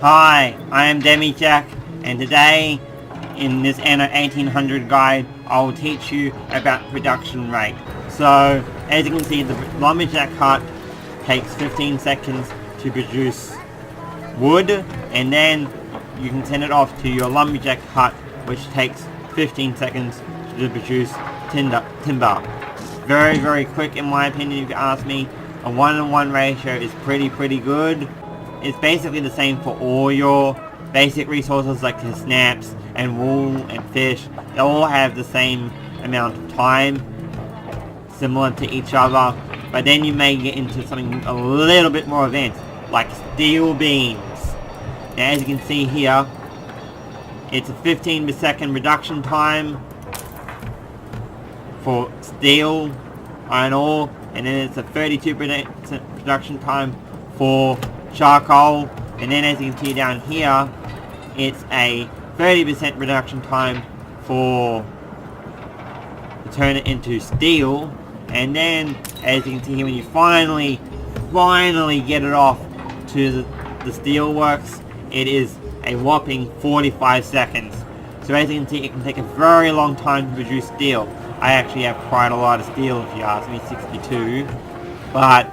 Hi, I am Demi and today in this anno 1800 guide I will teach you about production rate. So as you can see, the lumberjack hut takes 15 seconds to produce wood, and then you can send it off to your lumberjack hut, which takes 15 seconds to produce timber. Very quick in my opinion, if you ask me. A 1:1 ratio is pretty good. It's basically the same for all your basic resources like the snaps and wool and fish. They all have the same amount of time, similar to each other, but then you may get into something a little bit more advanced, like steel beams. Now as you can see here, it's a 15 per second reduction time for steel, iron ore, and then it's a 32% production time for charcoal, and then as you can see down here, it's a 30% reduction time to turn it into steel. And then as you can see here, when you finally get it off to the steel works, it is a whopping 45 seconds. So as you can see, it can take a very long time to produce steel. I actually have quite a lot of steel, if you ask me, 62. But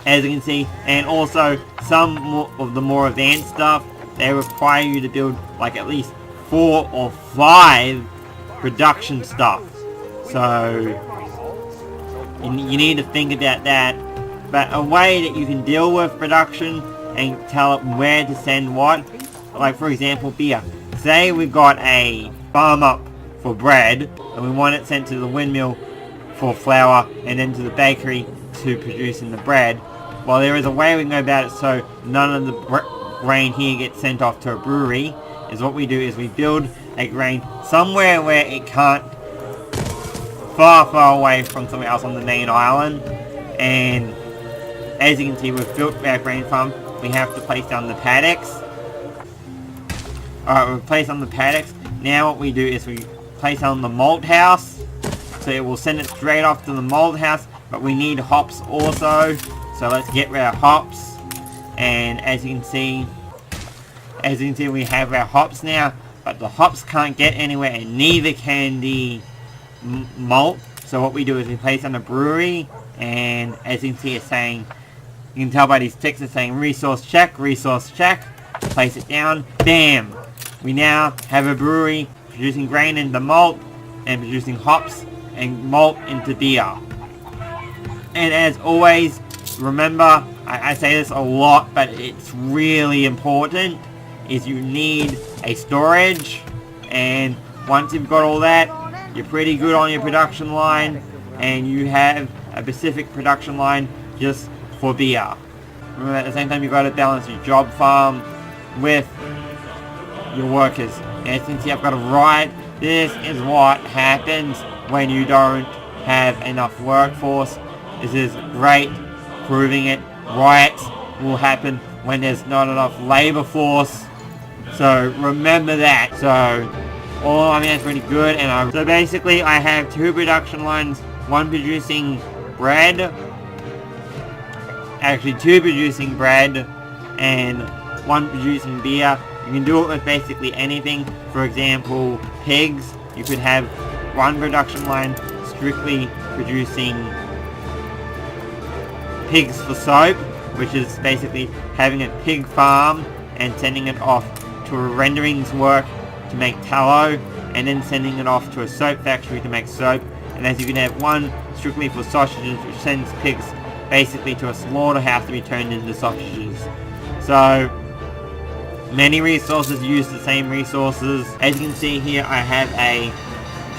as you can see, and also some of the more advanced stuff, they require you to build like at least 4 or 5 production stuff. So you need to think about that. But a way that you can deal with production and tell it where to send what, like for example beer. Say we've got a farm up for bread and we want it sent to the windmill for flour and then to the bakery to producing the bread. Well, there is a way we can go about it so none of the grain here gets sent off to a brewery. Is what we do is we build a grain somewhere where it can't, far away from somewhere else on the main island. And as you can see, we've built our grain farm. We have to place down the paddocks. Alright, we've placed on the paddocks. Now what we do is we place on the malt house, so it will send it straight off to the malt house. But we need hops also, so let's get rid of hops. And as you can see we have our hops now, but the hops can't get anywhere and neither can the malt. So what we do is we place on a brewery, and as you can see it's saying, you can tell by these ticks, it's saying resource check, place it down, bam! We now have a brewery producing grain into malt and producing hops and malt into beer. And as always, remember, I say this a lot, but it's really important, is you need a storage, and once you've got all that, you're pretty good on your production line, and you have a specific production line just for beer. Remember, at the same time, you've got to balance your job farm with your workers. And since I've got to write, this is what happens when you don't have enough workforce. This is great, proving it. Riots will happen when there's not enough labor force. So remember that. So I mean that's pretty good. And so basically I have 2 production lines, one producing bread, actually 2 producing bread and 1 producing beer. You can do it with basically anything. For example, pigs. You could have 1 production line strictly producing pigs for soap, which is basically having a pig farm and sending it off to a renderings work to make tallow, and then sending it off to a soap factory to make soap. And as you can have 1 strictly for sausages, which sends pigs basically to a slaughterhouse to be turned into sausages. So many resources use the same resources. As you can see here, I have a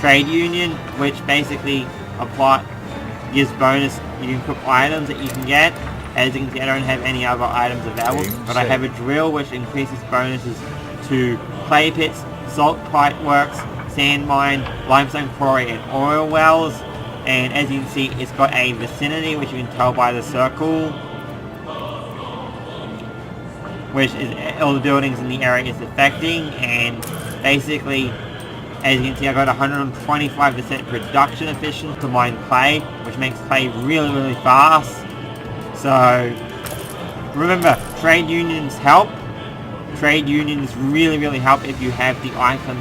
trade union, which basically gives bonus. You can cook items that you can get. As you can see, I don't have any other items available, but I have a drill which increases bonuses to clay pits, salt pipe works, sand mine, limestone quarry, and oil wells. And as you can see, it's got a vicinity, which you can tell by the circle, which is all the buildings in the area is affecting. And basically, as you can see, I got 125% production efficiency to mine clay, which makes clay really fast. So remember, trade unions help. Trade unions really help if you have the item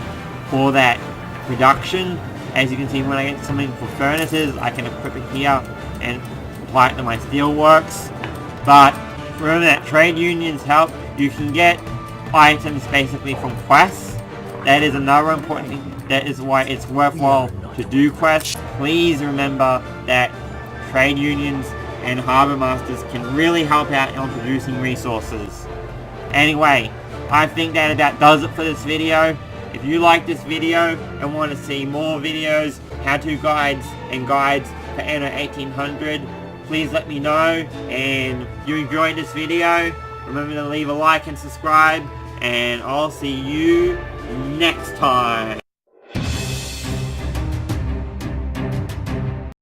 for that production. As you can see, when I get something for furnaces, I can equip it here and apply it to my steelworks. But remember that trade unions help. You can get items basically from quests. That is another important thing. That is why it's worthwhile to do quests. Please remember that trade unions and harbor masters can really help out in producing resources. Anyway, I think that about does it for this video. If you like this video and want to see more videos, how-to guides and guides for Anno 1800, please let me know. And if you enjoyed this video, remember to leave a like and subscribe, and I'll see you next time.